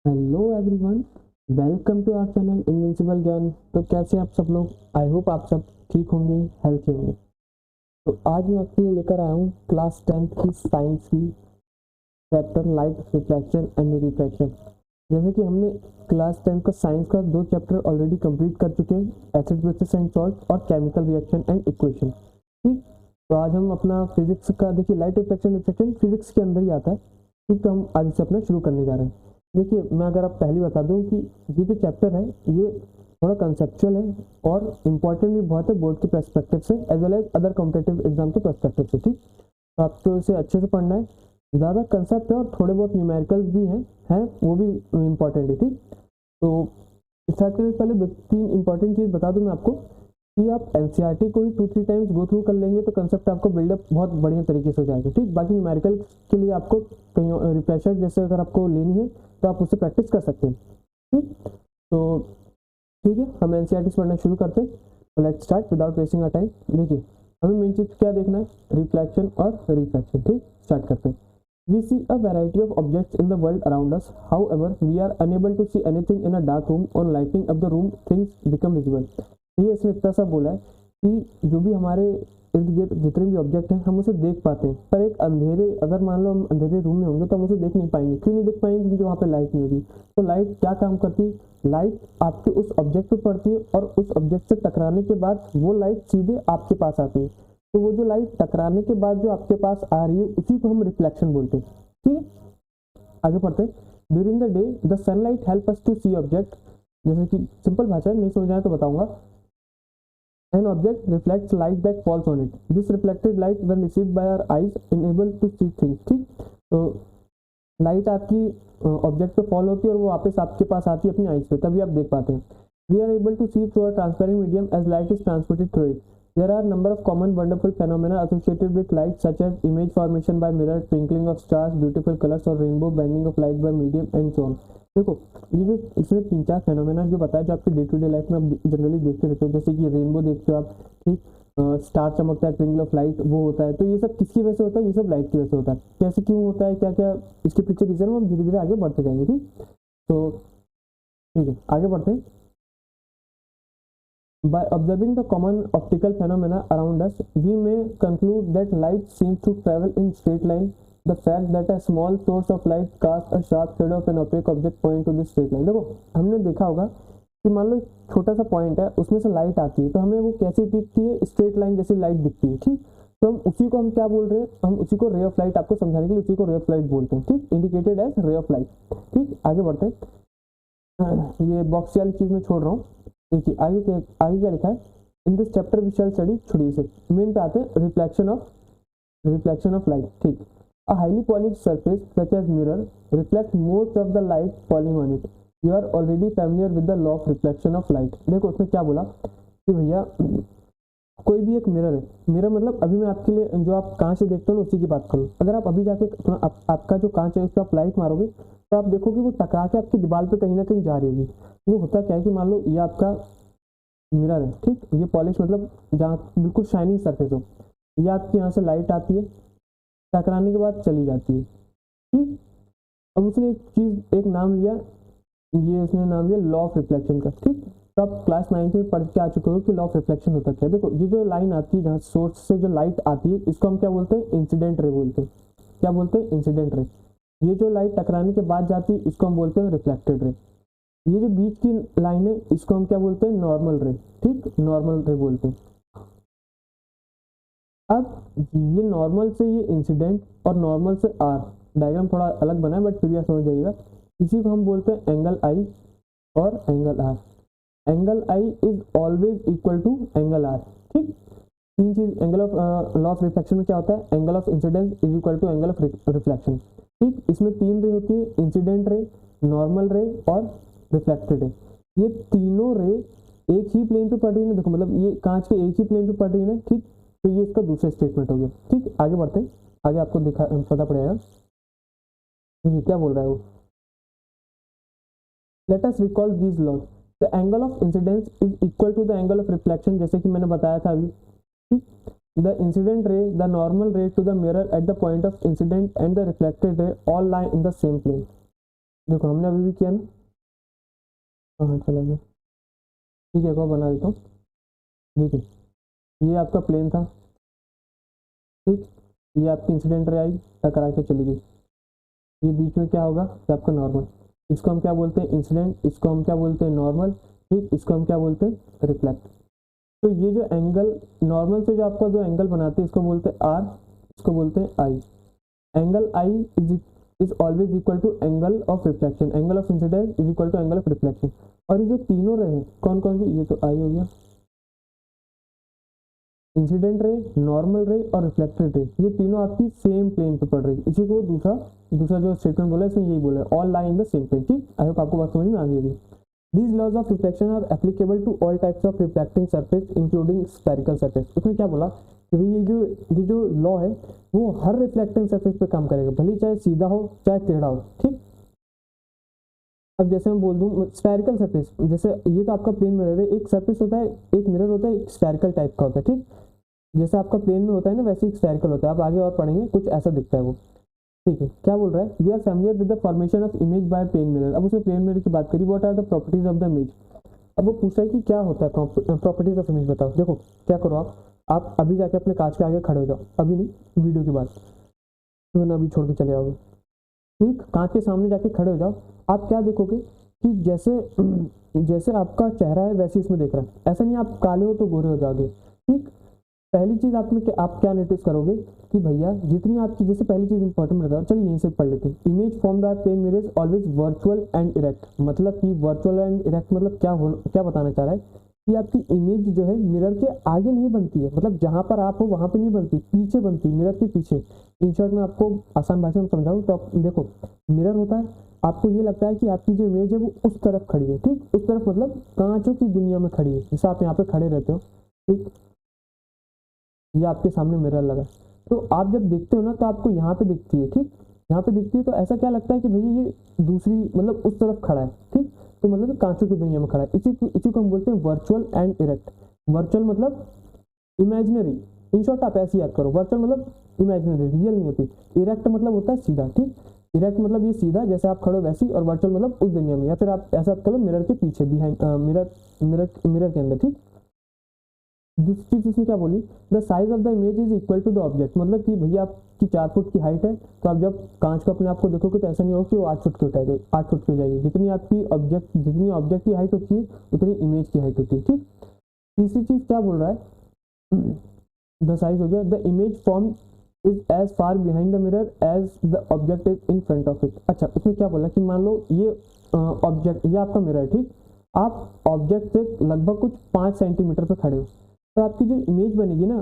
Hello everyone, welcome to our channel Invincible Gyan. तो कैसे आप सब लोग? आई होप आप सब ठीक होंगे, हेल्थी होंगे। तो आज मैं आपके लिए लेकर आया हूँ क्लास 10th की साइंस की chapter light refraction and refraction. जैसे कि हमने क्लास 10th का साइंस का 2 चैप्टर ऑलरेडी कंप्लीट कर चुके हैं, एसिड बेसिस एंड सॉल्ट और केमिकल रिएक्शन एंड इक्वेशन। ठीक, तो आज हम अपना फिजिक्स का देखिए, लाइट रिफ्रैक्शन रिफ्रैक्शन फिजिक्स के अंदर ही आता है। ठीक, तो हम आज इसे अपना शुरू करने जा रहे हैं। देखिए, मैं अगर आप पहले बता दूं कि ये जो चैप्टर है ये थोड़ा कंसेप्चुअल है और इम्पोर्टेंट भी बहुत है बोर्ड के पर्सपेक्टिव से as well as other competitive exam के पर्सपेक्टिव से। ठीक, तो आपको इसे अच्छे से पढ़ना है। ज़्यादा कंसेप्ट है और थोड़े बहुत न्यूमेरिकल्स भी हैं वो भी इम्पोर्टेंट है। ठीक, तो स्टार्ट करने से पहले 2-3 इंपॉर्टेंट चीज़ बता दूं मैं आपको कि आप एनसीईआरटी को ही 2-3 टाइम्स गो थ्रू कर लेंगे तो कंसेप्ट आपको बिल्डअप बहुत बढ़िया तरीके से हो जाएगा। ठीक, बाकी न्यूमेरिकल के लिए आपको कहीं रिफ्रेशर जैसे अगर आपको लेनी है तो आप उससे प्रैक्टिस कर सकते हैं। ठीक, तो ठीक है, हम एनसीईआरटी से पढ़ना शुरू करते हैं। Let's start without wasting our time. देखिए, हमें मेन चीज़ क्या देखना है, रिफ्लेक्शन और रिफ्रैक्शन। ठीक, स्टार्ट करते हैं। We see a variety of objects in the world around us. However, we are unable to see anything in a dark room. On lighting up the room, things become visible. ये इसने इतना सा बोला है कि जो भी हमारे इर्द गिर्द जितने भी ऑब्जेक्ट हैं हम उसे देख पाते हैं, पर एक अंधेरे, अगर मान लो हम अंधेरे रूम में होंगे तो हम उसे देख नहीं पाएंगे। क्यों नहीं देख पाएंगे? क्योंकि वहाँ पे लाइट नहीं होगी। तो लाइट क्या काम करती है? लाइट आपके उस ऑब्जेक्ट पे पड़ती है और उस ऑब्जेक्ट से टकराने के बाद वो लाइट सीधे आपके पास आती है। तो वो जो लाइट टकराने के बाद जो आपके पास आ रही है उसी को हम रिफ्लेक्शन बोलते हैं। ठीक है, आगे पढ़ते हैं। During the day the sunlight help us to see object. जैसे कि सिंपल भाषा नहीं समझ आए तो बताऊंगा। An object reflects light that falls on it. This reflected light when received by our eyes enable to see things. ठीक, तो लाइट आपकी ऑब्जेक्ट पे फॉल होती है और वो वापस आपके पास आती है अपनी आइज पे, तभी आप देख पाते हैं। We are able to see through a transparent medium as light is transmitted through it. There are number of common wonderful phenomena associated with light such as image formation by mirror, twinkling of stars, beautiful colors or rainbow, bending of light by medium and so on. देखो, ये जो इसमें 3-4 phenomena जो बताया जो आपकी day to day life में आप जनरली देखते रहते हो, जैसे कि रेनबो देखते हो आप। ठीक, स्टार चमकता है, ट्विंकल ऑफ लाइट वो होता है। तो ये सब किसकी वजह से होता है? ये सब लाइट की वजह से होता है। कैसे, क्यों होता है, क्या क्या इसके पीछे रीजन, हम धीरे धीरे आगे बढ़ते जाएंगे। ठीक, तो ठीक है, आगे बढ़ते हैं। By observing the common optical phenomena around us, we may conclude that light seems to travel in straight line. The fact that a small source of light casts a sharp shadow of an opaque object point to this straight line. देखो, हमने देखा होगा कि मान लो एक छोटा सा point है, उसमें से लाइट आती है तो हमें वो कैसी दिखती है? स्ट्रेट लाइन जैसी लाइट दिखती है। ठीक, तो हम उसी को हम क्या बोल रहे हैं? हम उसी को रे ऑफ लाइट, आपको समझाने के लिए उसी को रे ऑफ लाइट बोलते हैं। ठीक, indicated as ray of light. ठीक, आगे बढ़ते हैं। ये बॉक्स वाली चीज में छोड़ रहा हूँ। देखिए आगे क्या लिखा है। In this chapter we shall study, छोड़िए से मेन पे आते हैं, रिफ्लेक्शन ऑफ लाइट। ठीक, a highly polished surface such as mirror reflect most of the light falling on it. You are already familiar with the law of reflection of light. देखो उसने क्या बोला कि भैया कोई भी एक मिरर है। मिरर मतलब अभी मैं आपके लिए जो आप कांच से देखते हो ना उसी की बात करूँ। अगर आप अभी जाके आपका जो कांच है उस पर आप लाइट मारोगे तो आप देखोगे वो टकरा के आपकी दीवार पे कहीं ना कहीं जा रही होगी। वो होता क्या है कि मान लो ये आपका मिरर है। ठीक, ये पॉलिश मतलब जहाँ बिल्कुल शाइनिंग सरफेस हो, ये आपके यहाँ से लाइट आती है, टकराने के बाद चली जाती है। ठीक, अब उसने एक चीज एक नाम लिया, ये उसने नाम लिया लॉ ऑफ रिफ्लेक्शन का। ठीक, तो आप क्लास 9 में पढ़ के आ चुके हो कि लॉ ऑफ रिफ्लेक्शन होता क्या है। देखो, ये जो लाइन आती है जहाँ सोर्स से जो लाइट आती है इसको हम क्या बोलते हैं? इंसिडेंट रे बोलते हैं। क्या बोलते हैं? Incident ray. ये जो लाइट टकराने के बाद जाती है इसको हम बोलते हैं रिफ्लेक्टेड रे। ये जो बीच की लाइन है इसको हम क्या बोलते हैं? नॉर्मल रे। ठीक, नॉर्मल रे बोलते हैं। अब ये नॉर्मल से ये इंसिडेंट और नॉर्मल से आर, डायग्राम थोड़ा अलग बना है बट फिर भी आप समझ जाइएगा। इसी को हम बोलते हैं एंगल आई और angle r. Angle I is always equal to angle r. ठीक, तीन चीज angle of law of reflection में क्या होता है? Angle of incidence is equal to angle of reflection. ठीक, इसमें 3 रे होती है, इंसिडेंट रे, नॉर्मल रे और रिफ्लेक्टेड रे। ये तीनों रे एक ही प्लेन पे पड़ रही है। देखो मतलब ये कांच के एक ही प्लेन पे पड़ रही है। ठीक, तो ये इसका दूसरा स्टेटमेंट हो गया। ठीक, आगे बढ़ते हैं, आगे आपको दिखा पता पड़ेगा। देखिए क्या बोल रहा है वो। Let us recall these laws. The angle of incidence is equal to the angle of reflection, जैसे कि मैंने बताया था अभी। ठीक, the incident ray, the normal ray to the mirror at the point of incident and the reflected ray all lie in the same plane. देखो हमने अभी भी किया ना, हाँ चला गया, ठीक है, एक और बना देता हूँ। देखिए ये आपका प्लेन था, ठीक, ये आपकी इंसिडेंट रे आई, टकरा के चली गई, ये बीच में क्या होगा, ये आपका नॉर्मल, इसको हम क्या बोलते हैं, इंसिडेंट, इसको हम क्या बोलते हैं, नॉर्मल, ठीक, इसको हम क्या बोलते हैं, रिफ्लेक्ट। तो ये जो एंगल नॉर्मल से जो आपका जो एंगल बनाते हैं इसको बोलते हैं आर, इसको बोलते हैं I. Angle I is always equal to angle of reflection, angle of incidence is equal to angle of reflection. और ये जो तीनों रहे कौन कौन सी, ये तो आई हो गया, इंसिडेंट रे, नॉर्मल रे और रिफ्लेक्टेड रे, ये तीनों आपकी सेम प्लेन पे पड़ रही है। इसी को दूसरा दूसरा जो स्टेटमेंट बोला है इसमें यही बोला है, all lie in the same plane, ठीक। आई होप आपको बात समझ में आ गई होगी। These laws of reflection are applicable to all types of reflecting surface including spherical surface। उसने क्या बोला कि भाई ये जो लॉ है वो हर रिफ्लेक्टिंग सरफेस पे काम करेगा, भले चाहे सीधा हो चाहे टेढ़ा हो, ठीक। अब जैसे मैं बोल दूं स्फेरिकल सरफेस, जैसे ये तो आपका प्लेन मिरर है, एक सरफेस होता है, एक मिरर होता है, एक स्फेरिकल टाइप का होता है, ठीक। जैसे आपका प्लेन में होता है ना वैसे एक स्फेरिकल होता है, आप आगे और पढ़ेंगे, कुछ ऐसा दिखता है वो, ठीक है। क्या बोल रहा है, you are familiar with the formation of image by plane mirror. अब उसने प्लेन मिरर की बात करी, what are the properties of the image. अब वो पूछ रहा है कि क्या होता है प्रॉपर्टीज ऑफ इमेज, बताओ। देखो क्या करो आप अभी जाके अपने कांच के आगे खड़े हो जाओ, अभी नहीं वीडियो के बाद, तो ना अभी छोड़ के चले आओगे, ठीक। कांच के सामने जाके खड़े हो जाओ, आप क्या देखोगे कि जैसे जैसे आपका चेहरा है वैसे इसमें देख रहा है, ऐसा नहीं आप काले हो तो गोरे हो जाओगे, ठीक। पहली चीज आप क्या नोटिस करोगे कि भैया जितनी आपकी, जैसे पहली चीज इंपॉर्टेंट बताओ, चलिए यहीं से पढ़ लेते हैं। Image form the plane mirror always virtual and erect, मतलब कि वर्चुअल एंड इरेक्ट मतलब क्या बताना चाह रहा है कि आपकी इमेज जो है मिरर के आगे नहीं बनती है, मतलब जहां पर आप हो वहां पे नहीं बनती, पीछे बनती है, मिरर के पीछे। इन शॉर्ट में आपको आसान भाषा में समझाऊं तो आप देखो, मिरर होता है, आपको ये लगता है कि आपकी जो इमेज है वो उस तरफ खड़ी है, ठीक, उस तरफ मतलब कांचों की दुनिया में खड़ी है, जैसे आप यहाँ पे खड़े रहते हो, ठीक, ये आपके सामने मिरर लगा, तो आप जब देखते हो ना तो आपको यहाँ पे दिखती है, ठीक, यहाँ पे दिखती है, तो ऐसा क्या लगता है कि भैया ये दूसरी मतलब उस तरफ खड़ा है, ठीक, तो मतलब कांचों की दुनिया में खड़ा है। इसी को हम बोलते हैं वर्चुअल एंड इरेक्ट। वर्चुअल मतलब इमेजिनरी, इन शॉर्ट आप ऐसे याद करो, वर्चुअल मतलब इमेजिनरी, रियल नहीं होती। इरेक्ट मतलब होता है सीधा, ठीक, इरेक्ट मतलब ये सीधा जैसे आप खड़ो वैसी, और वर्चुअल मतलब उस दुनिया में, या फिर आप ऐसा करो मिरर के पीछे, बिहाइंड मिरर के अंदर, ठीक। दूसरी चीज उसने क्या बोली, the size of the image is equal to the object, मतलब कि भैया आपकी 4 फुट की हाइट है, तो आप जब कांच को अपने आप को देखोगे तो ऐसा नहीं होगा कि वो 8 फुट की उठाएगी, 8 फुट की हो जाएगी, जितनी ऑब्जेक्ट की हाइट होती है उतनी इमेज की हाइट होती है, ठीक। तीसरी चीज क्या बोल रहा है, द साइज हो गया, the image form is as far behind the mirror as the object is in front of it. अच्छा उसने क्या बोला कि मान लो ये ऑब्जेक्ट, ये आपका मिरर है, ठीक, आप ऑब्जेक्ट से लगभग कुछ 5 सेंटीमीटर पे खड़े हो, तो आपकी जो इमेज बनेगी ना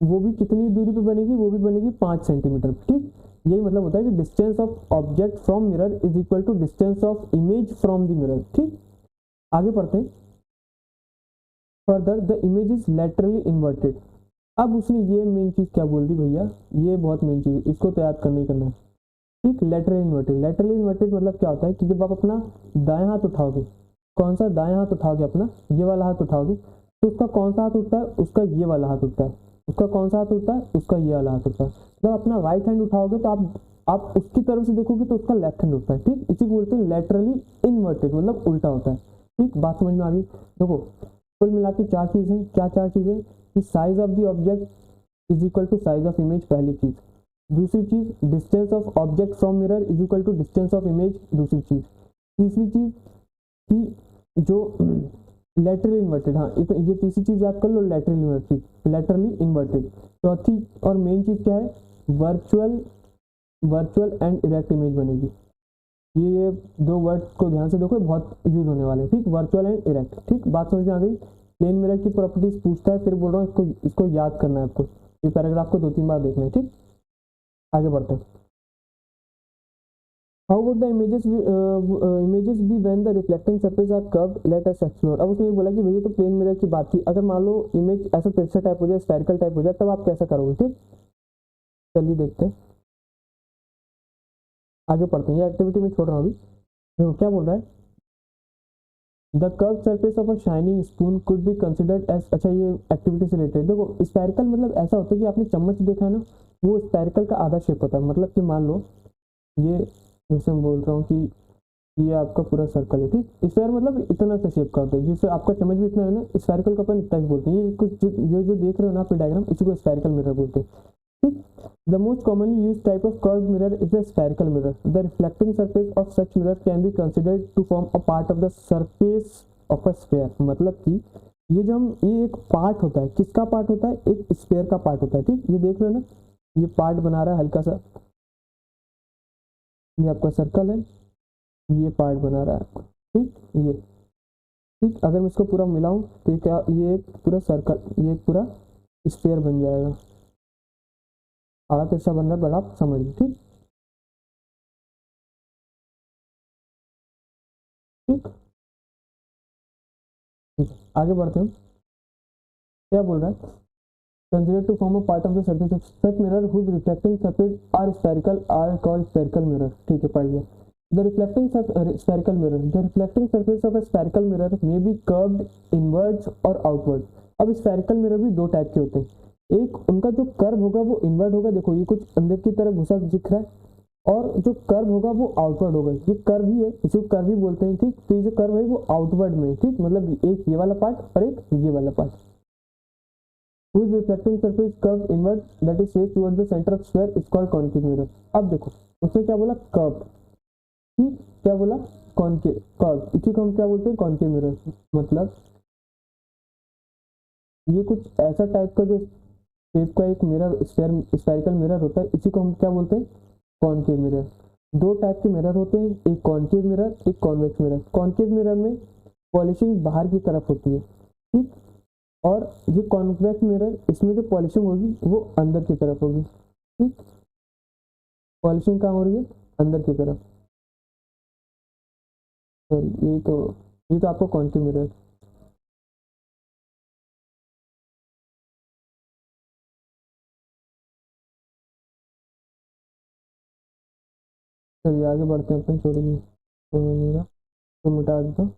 वो भी कितनी दूरी पे बनेगी, वो भी बनेगी 5 सेंटीमीटर, ठीक। यही मतलब होता है कि distance of object from mirror is equal to distance of image from the mirror, ठीक। आगे पढ़ते हैं, further the image is laterally inverted. अब उसने ये मेन चीज क्या बोल दी भैया, ये बहुत मेन चीज, इसको तो याद करना ही करना है, ठीक। लेटरली इन्वर्टेड, लेटरली इन्वर्टेड मतलब क्या होता है कि जब आप अपना दायां हाथ उठाओगे, कौन सा दायां हाथ उठाओगे, अपना ये वाला हाथ उठाओगे, तो उसका कौन सा हाथ उठता है, उसका ये वाला हाथ उठता है, उसका कौन सा हाथ उठता है, उसका ये वाला हाथ उठता है। जब अपना राइट हैंड उठाओगे तो आप उसकी तरफ से देखोगे तो उसका लेफ्ट हैंड उठता है, ठीक। इसी को बोलते हैं लेटरली इन्वर्टेड, मतलब उल्टा होता है, ठीक। बात समझ में आ गई। देखो कुल मिला के 4 चीजें, क्या 4 चीजें, कि size of the object is equal to size of image, पहली चीज। दूसरी चीज distance of object from mirror is equal to distance of image, दूसरी चीज। तीसरी चीज कि जो लेटरली इन्वर्टेड, हाँ ये तीसरी चीज याद कर लो, लेटरली इन्वर्टेड। चौथी और मेन चीज क्या है, वर्चुअल एंड इरेक्ट इमेज बनेगी। ये 2 वर्ड्स को ध्यान से देखो, बहुत यूज होने वाले, ठीक, वर्चुअल एंड इरेक्ट, ठीक। बात समझ में आ गई। प्लेन मिरर की प्रॉपर्टीज पूछता है, फिर बोल रहा हूँ इसको याद करना है आपको, ये पैराग्राफ को 2-3 बार देखना है, ठीक। आगे बढ़ते हैं। How would the images be when the reflecting surface are curved? Let us explore। अब उसने ये बोला कि भैया तो प्लेन मिरर की बात थी, अगर मान लो इमेज ऐसा तिरछा टाइप हो जाए, स्फेरिकल टाइप हो जाए, तब आप कैसा करोगे, ठीक। चलिए देखते हैं, आगे पढ़ते हैं, ये एक्टिविटी में छोड़ रहा हूँ अभी। देखो क्या बोल रहा है, the curve surface of a shining spoon could be considered as, अच्छा ये एक्टिविटी से रिलेटेड। देखो स्फेरिकल मतलब ऐसा होता है कि आपने चम्मच देखा है ना, वो स्फेरिकल का आधा शेप होता है, मतलब कि मान लो ये, जैसे मैं बोल रहा हूँ कि ये आपका पूरा सर्कल है, ठीक। स्फेयर मतलब इतना सा शेप का होता है, जिससे आपका समझ में इतना है ना, स्फेरिकल को अपन इतना ही बोलते हैं। ये कुछ जो देख रहे हो ना आप डायग्राम, इसी को स्फेरिकल मिरर बोलते हैं, ठीक। The most commonly use type of curve mirror is the spherical mirror. The reflecting surface of such mirror can be considered to form a part of the surface of a sphere. मतलब कि ये जो हम, ये एक part होता है, किसका पार्ट होता है, एक स्फेयर का पार्ट होता है, ठीक। ये देख रहे हो ना, ये पार्ट बना रहा है हल्का सा, ये आपका सर्कल है, ये पार्ट बना रहा है, ठीक। ये ठीक, अगर मैं इसको पूरा मिलाऊं तो ये क्या, ये एक पूरा सर्कल, ये एक पूरा स्फेयर बन जाएगा। आधा तिरछा बन रहा है, बड़ा आप समझ लो, ठीक ठीक ठीक। आगे बढ़ते हैं, क्या बोल रहा है, considered to form a part of the surface of such mirror whose reflecting surface are spherical are called spherical mirror। ठीक है, पढ़ लिया। The reflecting spherical mirror, the reflecting surface of a spherical mirror may be curved inwards or outward। अब spherical mirror भी दो type के होते हैं, एक उनका जो कर्व होगा वो इनवर्ड होगा, देखो ये कुछ अंदर की तरफ घुसा दिख रहा है, और जो कर्व होगा वो आउटवर्ड होगा। ये कर्व ही है, इसी को कर्व ही बोलते हैं, ठीक। तो ये जो कर्व है वो आउटवर्ड में, ठीक, मतलब एक ये वाला पार्ट और एक ये वाला part. whose reflecting surface curved inward that is faced towards the center of sphere is called concave mirror। अब देखो उसने क्या बोला, कर्व, ठीक, क्या बोला, कॉन्केव, कर्व, इसी को हम क्या बोलते हैं, कॉन्केव मिरर। मतलब ये कुछ ऐसा टाइप का जो शेप का एक मिरर, स्फेरिकल मिरर होता है, इसी को हम क्या बोलते हैं, कॉन्केव मिरर। दो टाइप के मिरर होते हैं, एक कॉन्केव मिरर, एक कॉन्वेक्स मिरर। कॉन्केव मिरर में पॉलिशिंग बाहर की तरफ होती है, ठीक, और ये कॉन्वेक्स मिरर, इसमें जो पॉलिशिंग होगी वो अंदर की तरफ होगी, ठीक। पॉलिशिंग कहाँ हो रही है, अंदर की तरफ। सॉरी, ये तो आपको कॉन्केव मिरर। चलिए आगे बढ़ते हैं अपन, छोड़िए तो मिटा देता हूँ।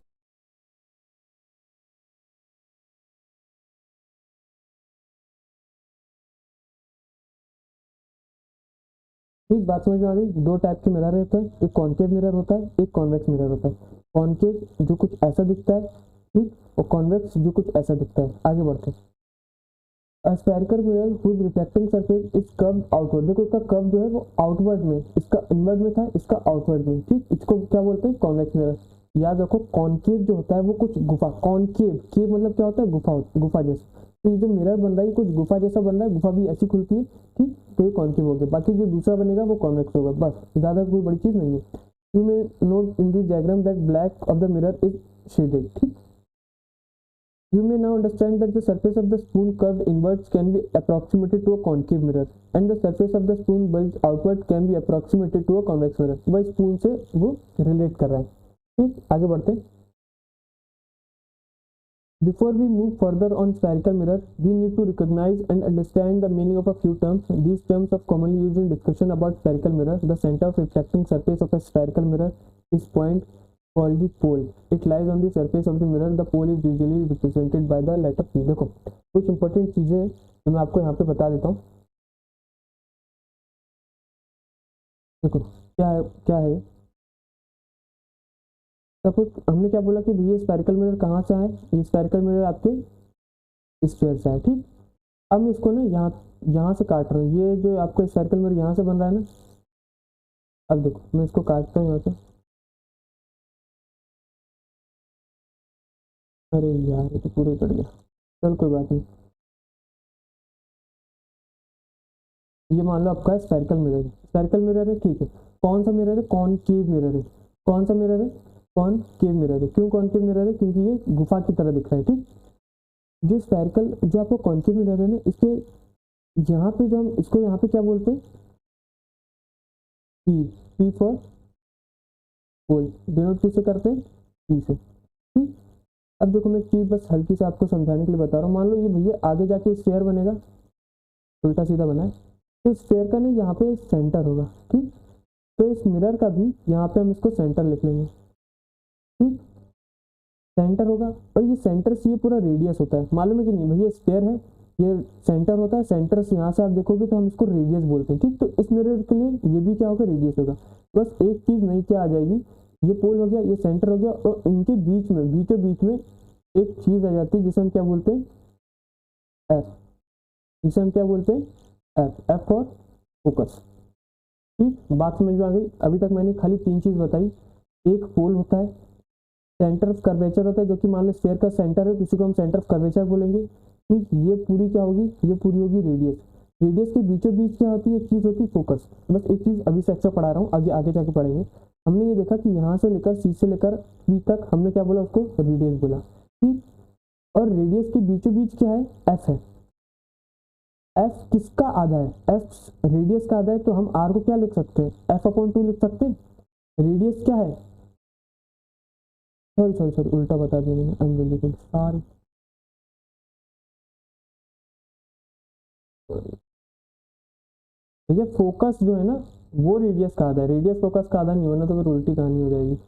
ठीक, बात समझ में आ गई। दो टाइप के मिरर रहते हैं, एक कॉन्केव मिरर होता है, एक कॉन्वेक्स मिरर होता है। कॉन्केव जो कुछ ऐसा दिखता है, ठीक, और कॉन्वेक्स जो कुछ ऐसा दिखता है। आगे बढ़ते हैं। Spherical mirror whose reflecting surface is curved outward। देखो इसका कर्व जो है वो आउटवर्ड में, इसका इनवर्ड में था, इसका आउटवर्ड में, ठीक। इसको क्या बोलते हैं, कॉन्वेक्स मिरर। याद रखो, कॉन्केव जो होता है वो कुछ गुफा, कॉन्केव, केव मतलब क्या होता है, गुफा, गुफा जैसा। तो ये जो मिरर बन रहा है कुछ गुफा जैसा बन रहा है, गुफा भी ऐसी खुलती है, ठीक। तो ये कॉन्केव हो गया। बाकी जो दूसरा बनेगा वो कॉन्वेक्स होगा, बस, ज्यादा कोई बड़ी चीज नहीं है। You may note in this diagram that black of the mirror is shaded, ठीक। You may now understand that the surface of the spoon curved inwards can be approximated to a concave mirror and the surface of the spoon bulged outward can be approximated to a convex mirror। वह spoon से वो relate कर रहा है, ठीक। आगे बढ़ते हैं। Before we move further on spherical mirror, we need to recognize and understand the meaning of a few terms. These terms are commonly used in discussion about spherical mirror. The center of reflecting surface of a spherical mirror is point called the pole। It lies on the surface of the mirror। The pole is usually represented by the letter P। देखो कुछ important चीजें जो मैं आपको यहाँ पे बता देता हूँ। देखो क्या है, सपोज हमने क्या बोला कि भैया स्फेरिकल मिरर कहाँ से आए, ये स्फेरिकल मिरर आपके स्फीयर से है, ठीक। अब मैं इसको ना यहाँ से काट रहा हूँ, ये जो आपका स्फेरिकल मिरर यहाँ से बन रहा है ना। अब देखो मैं इसको काटता हूँ यहाँ से, अरे यार ये तो पूरे कट गया, चल कोई बात नहीं। ये मान लो आपका स्फेरिकल मिरर है, स्फेरिकल मिरर है, ठीक है। कौन सा मिरर है, कॉनकेव मिरर है। कौन सा मिरर है, कॉनकेव मिरर है। क्यों कॉनकेव मिरर है, क्योंकि ये गुफा की तरह दिख रहा है, ठीक। जो स्फेरिकल, जो आपको कॉनकेव मिरर है ना, इसके यहाँ पे जो हम इसको यहाँ पे क्या बोलते हैं, P, P for pole, denote किससे करते हैं, पी से, ठीक। अब देखो मैं चीज बस हल्की से आपको समझाने के लिए बता रहा हूँ। मान लो ये भैया आगे जाके स्फेयर बनेगा, उल्टा सीधा बना है, तो स्फेयर का ना यहाँ पे सेंटर होगा, ठीक। तो इस मिरर का भी यहाँ पे हम इसको सेंटर लिख लेंगे, ठीक। सेंटर होगा, और ये सेंटर से ये पूरा रेडियस होता है, मालूम है कि नहीं भैया, स्फेयर है, ये सेंटर होता है, सेंटर से यहाँ से आप देखोगे तो हम इसको रेडियस बोलते हैं, ठीक। तो इस मिरर के लिए ये भी क्या होगा, रेडियस होगा। बस एक चीज नई क्या आ जाएगी, ये पोल हो गया, ये सेंटर हो गया, और इनके बीच में बीचों बीच में एक चीज आ जाती है जिसे हम क्या बोलते हैं, एफ। जिसे हम क्या बोलते हैं, एफ। F for focus. ठीक, बात समझ में आ गई। अभी तक मैंने खाली 3 चीज बताई। एक पोल होता है, सेंटर ऑफ कर्वेचर होता है, जो कि मान लो स्फीयर का सेंटर है, किसी को हम सेंटर ऑफ कर्वेचर बोलेंगे। ठीक, ये पूरी क्या होगी, ये पूरी होगी रेडियस। रेडियस के बीचों बीच क्या होती है, एक चीज होती है फोकस। बस एक चीज अभी से एक्स्ट्रा पढ़ा रहा हूँ, आगे आगे जाके पढ़ेंगे। हमने ये देखा कि यहाँ से लेकर सी से लेकर पी तक हमने क्या बोला, उसको रेडियस बोला। ठीक, और रेडियस के बीचों बीच क्या है, एफ है। एफ किसका आधा है, एफ रेडियस का आधा है, तो हम आर को क्या लिख सकते हैं, एफ अपॉन 2 लिख सकते हैं। रेडियस क्या है, सॉरी सॉरी सॉरी उल्टा बता दिया मैंने, आई एम रियली सॉरी। भैया फोकस जो है ना, वो रेडियस का आधा है, रेडियस फोकस का आधा नहीं होना, तो फिर उल्टी कहानी हो जाएगी,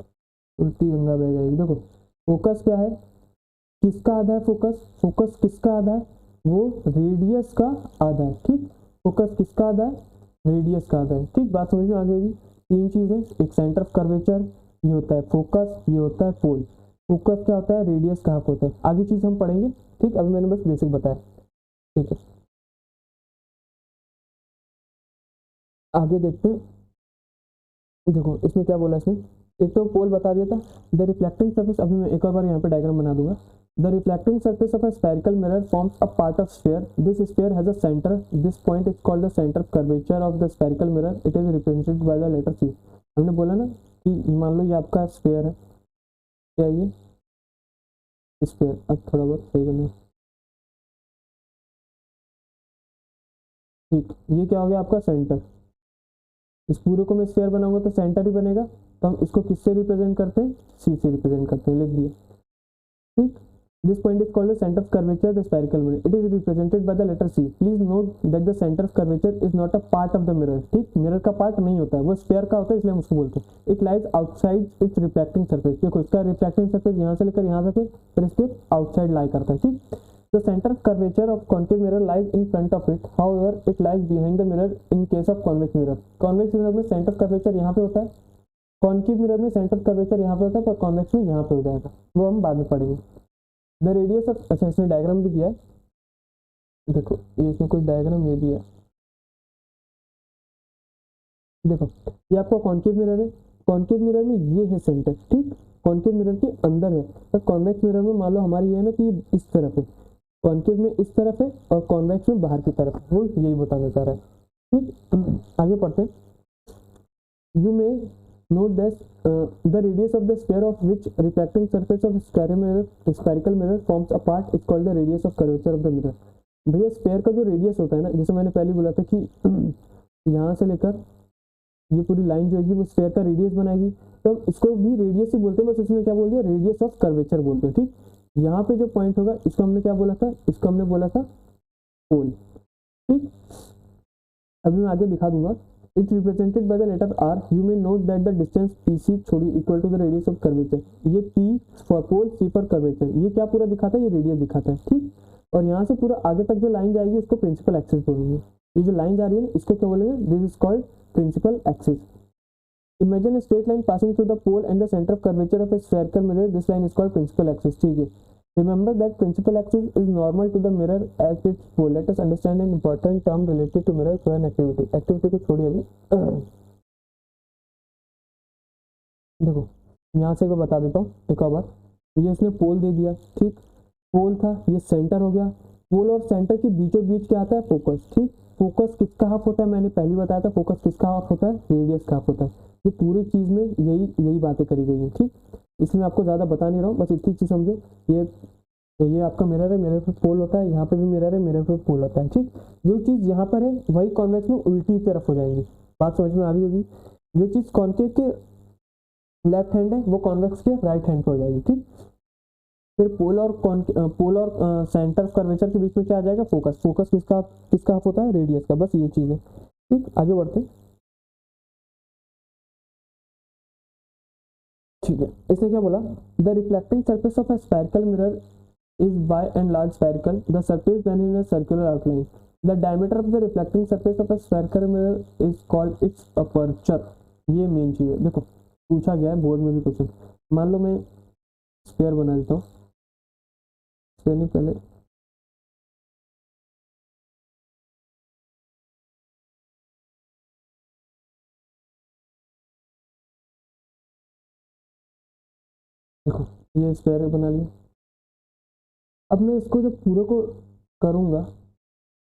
उल्टी गंगा बह जाएगी। देखो फोकस क्या है, किसका आधा है फोकस, फोकस किसका आधा है, वो रेडियस का आधा है। ठीक, फोकस किसका आधा है, रेडियस का आधा है। ठीक, बात समझ में आ गई। 3 चीजें, एक सेंटर ऑफ कर्वेचर, ये होता है फोकस, ये होता है पोल। फोकस क्या होता है, रेडियस का हाफ होता है। आगे चीज हम पढ़ेंगे। ठीक, अभी मैंने बस बेसिक बताया। ठीक है, आगे देखते हैं। देखो इसमें क्या बोला, इसमें एक तो पोल बता दिया था। द रिफ्लेक्टिंग सर्फेस, अभी मैं एक और बार यहाँ पे डायग्राम बना दूंगा। The reflecting surface of a spherical mirror forms a part of sphere. This sphere has a center. This point is called the center of curvature of the spherical mirror. It is represented by the letter C. हमने बोला ना कि मान लो ये आपका sphere है, क्या ये स्फीयर, अब थोड़ा बहुत सही करना। ठीक, ये क्या हो गया आपका सेंटर। इस पूरे को मैं स्फीयर बनाऊंगा तो सेंटर ही बनेगा, तो हम इसको किससे रिप्रेजेंट करते हैं, सी से रिप्रेजेंट करते हैं, लिख दिया। ठीक, this point is called the center of curvature, the spherical mirror. It is represented by the letter C. Please note that the center of curvature is not a part of the mirror. ठीक, mirror का part नहीं होता है, वो sphere का होता है, इसलिए हम उसको बोलते हैं। It lies outside its reflecting surface. देखो इसका रिफ्लेक्टिंग सरफेस यहाँ से लेकर यहाँ तक है, फिर इसके आउटसाइड लाई करता है। ठीक, the center of curvature of concave mirror lies in front of it. However, it lies behind the mirror in case of convex mirror. Convex mirror में center of curvature यहाँ पे होता है, कॉन्केव मिरर में centre of curvature यहाँ पे होता है, पर कॉन्वेक्स में यहाँ पे हो जाएगा, वो हम बाद में पढ़ेंगे। द रेडियस ऑफ, अच्छा इसमें डायग्राम भी दिया है, देखो ये इसमें कुछ डायग्राम ये दिया है। देखो ये आपका कॉन्केव मिरर है, कॉन्केव मिरर में ये है सेंटर। ठीक, कॉन्केव मिरर के अंदर है, तो कॉन्वेक्स मिरर में मान लो हमारी ये है ना कि ये इस तरफ है, कॉन्केव में इस तरफ है और कॉन्वेक्स में बाहर की तरफ है, वो यही बताना चाह रहा है। ठीक, आगे पढ़ते हैं। यू में note that the radius of the sphere of which reflecting surface of spherical mirror forms a part is called the radius of curvature of the mirror. भैया स्फीयर का जो रेडियस होता है ना, जैसे मैंने पहले बोला था कि यहाँ से लेकर ये पूरी लाइन जो होगी वो स्फीयर का रेडियस बनाएगी, तो इसको भी रेडियस ही बोलते हैं, बस इसमें क्या बोल दिया, रेडियस ऑफ कर्वेचर बोलते हैं। ठीक, यहाँ पे जो पॉइंट होगा इसको हमने क्या बोला था, इसको हमने बोला था पोल। ठीक, अभी मैं आगे दिखा दूंगा। It's represented by the letter R. You may note that the distance PC छोड़ी equal to the radius of curvature. ये P for pole, C for curvature. ये क्या पूरा दिखाता है, ये रेडियस दिखाता है। ठीक, और यहाँ से पूरा आगे तक जो लाइन जाएगी उसको प्रिंसिपल एक्सिस बोलेंगे। ये जो लाइन जा रही है इसको क्या बोलेंगे, this is called principal axis. Imagine a straight line passing through the pole and the center of curvature of a spherical mirror. This line is called principal axis. ठीक है, remember that principal axis is normal to the mirror as its pole. Let us understand an important term related to mirror through an activity. Activity को छोड़िए अभी। देखो यहाँ से मैं बता देता हूँ एक और बार, ये इसने पोल दे दिया। ठीक, पोल था, ये सेंटर हो गया। पोल और सेंटर के बीचों बीच क्या आता है, फोकस। ठीक, फोकस किसका हाफ होता है, मैंने पहले बताया था, फोकस किसका हाफ होता है, रेडियस का हाफ होता है। ये पूरी चीज में यही यही बातें करी गई है। ठीक, इसमें आपको ज्यादा बता नहीं रहा हूँ, बस इतनी चीज समझो। ये आपका मिरर है, मिरर पे पोल होता है, यहाँ पे भी मिरर है, मिरर पे पोल होता है। ठीक, जो चीज यहाँ पर है वही कॉन्वेक्स में उल्टी तरफ हो जाएंगी। बात समझ में आ रही होगी। जो चीज कॉन्केव के लेफ्ट हैंड है वो कॉन्वेक्स के राइट हैंड पे हो जाएगी। ठीक, फिर पोल और सेंटर ऑफ कर्वेचर के बीच में क्या आ जाएगा, फोकस। फोकस किसका किसका हाफ होता है, रेडियस का। बस ये चीज है। ठीक, आगे बढ़ते हैं। ठीक है, इसने क्या बोला, the reflecting surface of a spherical mirror is by and large spherical. The surface then in a circular outline. The diameter of the reflecting surface of a spherical mirror is called its aperture. ये main चीज है। देखो पूछा गया है board में भी question. मान लो मैं स्फीयर बना देता हूँ, स्फीयर नहीं पहले देखो ये स्फीयर बना लिया। अब मैं इसको जब पूरे को करूँगा,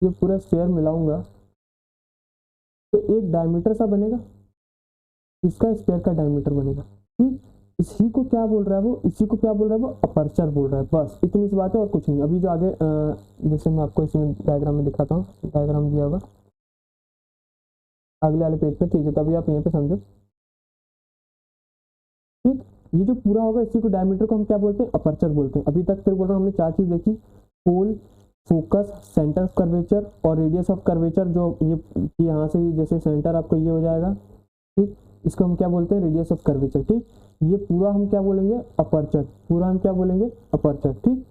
ये पूरा स्फीयर मिलाऊंगा तो एक डायमीटर सा बनेगा, इसका स्फीयर का डायमीटर बनेगा। ठीक, इसी को क्या बोल रहा है वो, इसी को क्या बोल रहा है वो, अपर्चर बोल रहा है। बस इतनी सी बात है और कुछ नहीं। अभी जो आगे जैसे मैं आपको इसमें डायग्राम में दिखाता हूँ, डायग्राम दिया होगा अगले वाले पेज पे, ठीक है, तो अभी आप यहीं पे समझो। ठीक, ये जो पूरा होगा इसी को डायमीटर को हम क्या बोलते हैं, अपर्चर बोलते हैं। अभी तक फिर बोल रहा हूँ हमने चार चीज देखी, पोल, फोकस, सेंटर ऑफ कर्वेचर और रेडियस ऑफ कर्वेचर। जो ये यहाँ से जैसे सेंटर आपको ये हो जाएगा, ठीक, इसको हम क्या बोलते हैं, रेडियस ऑफ कर्वेचर। ठीक, ये पूरा हम क्या बोलेंगे, अपर्चर, पूरा हम क्या बोलेंगे, अपर्चर। ठीक,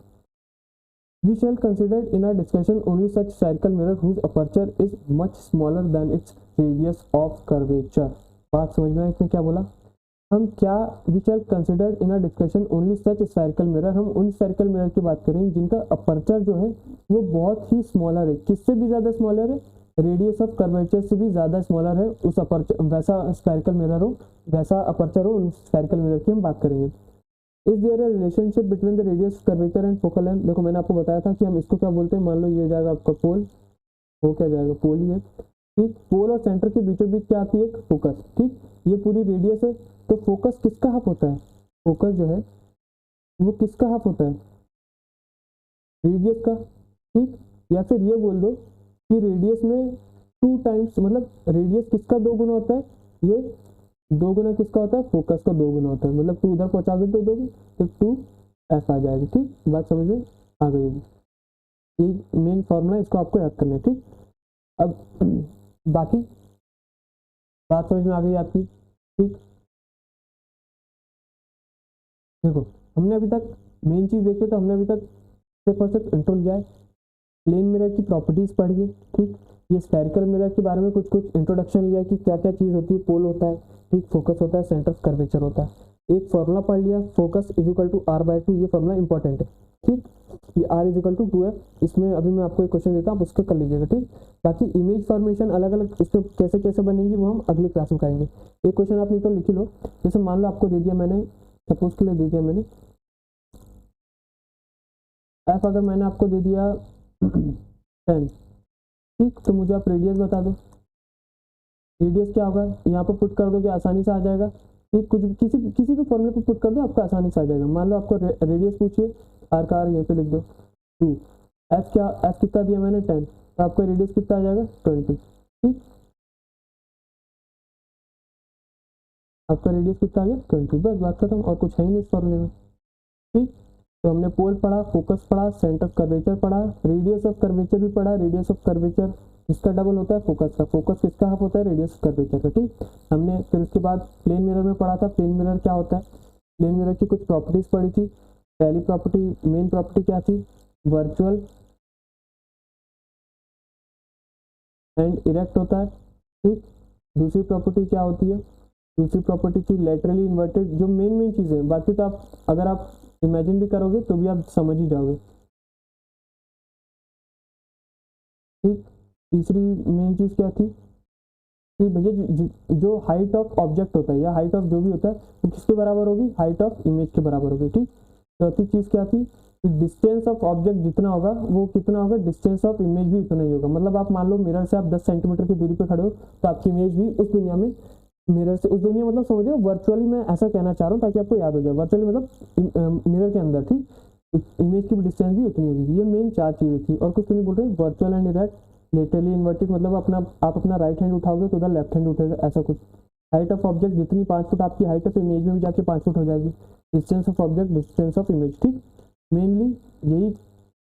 we shall consider in our discussion only such spherical mirror whose aperture is much smaller than its radius of curvature। बात समझ में, इसने क्या बोला, हम क्या, we shall consider in our discussion only such spherical mirror, हम उन spherical mirror की बात करेंगे जिनका अपर्चर जो है वो बहुत ही स्मॉलर है। किससे भी ज्यादा स्मॉलर है, रेडियस ऑफ कर्वेचर से भी ज्यादा स्मॉलर है। उस अपर्चर, वैसा स्फेरिकल मिरर हो, वैसा अपर्चर हो, उन स्फेरिकल मिरर की हम बात करेंगे। Is there a relationship between the radius curvature and focal length. देखो मैंने आपको बताया था कि हम इसको क्या बोलते हैं, मान लो ये हो जाएगा आपका पोल, वो क्या जाएगा, पोल ही है। ठीक, पोल और सेंटर के बीचों बीच क्या आती है, फोकस। ठीक, ये पूरी रेडियस है, तो फोकस किसका हाफ होता है, फोकस जो है वो किसका हाफ होता है, रेडियस का। ठीक, या फिर ये बोल दो कि रेडियस में 2 टाइम्स, मतलब रेडियस किसका 2 गुना होता है, ये 2 गुना किसका होता है, फोकस का 2 गुना होता है। मतलब 2 उधर पहुंचाओगे तो दोगे तो 2f आ जाएगी। ठीक, बात समझ में आ गई होगी। ये मेन फॉर्मूला, इसको आपको याद करना है। ठीक, अब बाकी बात समझ में आ गई आपकी। ठीक, देखो हमने अभी तक मेन चीज देखी, तो हमने अभी तक सिर्फ और सिर्फ इंट्रो लिया है, प्लेन मिरर की प्रॉपर्टीज पढ़ी है। ठीक, ये स्फेरिकल मिरर के बारे में कुछ कुछ इंट्रोडक्शन लिया कि क्या क्या चीज होती है, पोल होता है, ठीक, फोकस होता है, सेंटर ऑफ कर्वेचर होता है। एक फॉर्मूला पढ़ लिया, focus is equal to r/2, ये फॉर्मूला इंपॉर्टेंट है। ठीक, ये r is equal to 2f, इसमें अभी मैं आपको एक क्वेश्चन देता हूँ, आप उसको कर लीजिएगा। ठीक, बाकी इमेज फॉर्मेशन अलग अलग इसमें कैसे कैसे बनेगी वो हम अगली क्लास में करेंगे। एक क्वेश्चन आप नहीं तो लिख लो, जैसे मान लो आपको दे दिया मैंने, सपोज के लिए दे दिया मैंने f, अगर मैंने आपको दे दिया 10, ठीक, तो मुझे आप रेडियस बता दो, रेडियस क्या होगा, यहाँ पर पुट कर दो कि आसानी से आ जाएगा। ठीक, कुछ किसी किसी भी फॉर्मूले पर पुट कर दो, आपको आसानी से आ जाएगा। मान लो आपको रेडियस पूछिए, आर का आर यहीं पे लिख दो 2, एफ क्या, एफ कितना दिया मैंने 10, तो आपका रेडियस कितना आ जाएगा 20। ठीक, आपका रेडियस कितना आ गया 20, बस बात खत्म, और कुछ है ही नहीं इस फॉर्मूले में। ठीक, तो हमने पोल पढ़ा, फोकस पढ़ा, सेंटर ऑफ कर्वेचर पढ़ा, रेडियस ऑफ कर्वेचर भी पढ़ा। रेडियस ऑफ कर्वेचर किसका डबल होता है, फोकस का। फोकस किसका हाफ होता है, रेडियस ऑफ कर्वेचर का। ठीक, हमने फिर उसके बाद प्लेन मिरर में पढ़ा था, प्लेन मिरर क्या होता है, प्लेन मिरर की कुछ प्रॉपर्टीज पढ़ी थी। पहली प्रॉपर्टी, मेन प्रॉपर्टी क्या थी, वर्चुअल एंड इरेक्ट होता है। ठीक, दूसरी प्रॉपर्टी क्या होती है, दूसरी प्रॉपर्टी थी लेटरली इन्वर्टेड। जो मेन मेन चीजें, बाकी तो आप अगर आप इमेजिन भी करोगे तो भी आप समझ ही जाओगे। ठीक, तीसरी मेन चीज क्या थी कि भैया जो हाइट ऑफ ऑब्जेक्ट होता है या हाइट ऑफ जो भी होता है वो किसके बराबर होगी, हाइट ऑफ इमेज के बराबर होगी। ठीक, चौथी चीज क्या थी कि डिस्टेंस ऑफ ऑब्जेक्ट जितना होगा वो कितना होगा, डिस्टेंस ऑफ इमेज भी उतना ही होगा। मतलब आप मान लो मिरर से आप 10 सेंटीमीटर की दूरी पे खड़े हो, तो आपकी इमेज भी उस दुनिया में, मिरर से उस दुनिया, मतलब समझो वर्चुअली, मैं ऐसा कहना चाह रहा हूँ ताकि आपको याद हो जाए, वर्चुअली मतलब मिरर के अंदर। ठीक, इमेज की डिस्टेंस भी उतनी होगी। ये मेन 4 चीजें थी, और कुछ तो नहीं बोल रहे। Virtual and erect, laterally inverted मतलब आप अपना राइट हैंड उठाओगे तो उधर लेफ्ट हैंड उठेगा, ऐसा कुछ। हाइट ऑफ ऑब्जेक्ट जितनी 5 फुट आपकी हाइट है तो इमेज में भी जाके 5 फुट हो जाएगी। Distance of object, distance of image. ठीक, मेनली यही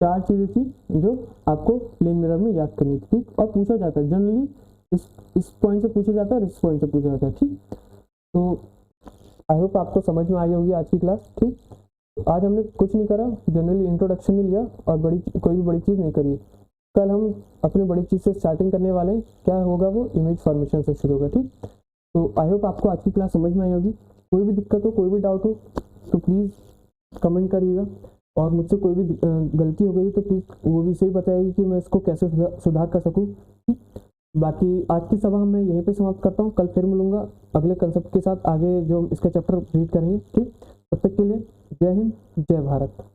4 चीजें थी जो आपको प्लेन मिरर में याद करनी थी। ठीक, और पूछा जाता है जनरली इस पॉइंट से पूछा जाता है, इस पॉइंट से पूछा जाता है। ठीक, तो आई होप आपको समझ में आई होगी आज की क्लास। ठीक, आज हमने कुछ नहीं करा, जनरली इंट्रोडक्शन ही लिया और कोई भी बड़ी चीज़ नहीं करी। कल हम अपनी बड़ी चीज़ से स्टार्टिंग करने वाले हैं। क्या होगा वो, इमेज फॉर्मेशन से शुरू होगा। ठीक, तो आई होप आपको आज की क्लास समझ में आई होगी। कोई भी दिक्कत हो, कोई भी डाउट हो तो प्लीज़ कमेंट करिएगा, और मुझसे कोई भी गलती हो गई तो प्लीज़ वो भी सही बताइएगा कि मैं इसको कैसे सुधार कर सकूँ। बाकी आज की सभा मैं यहीं पे समाप्त करता हूँ, कल फिर मिलूंगा अगले कंसेप्ट के साथ, आगे जो इसका चैप्टर रीड करेंगे। ठीक, तब तक के लिए जय हिंद, जय भारत।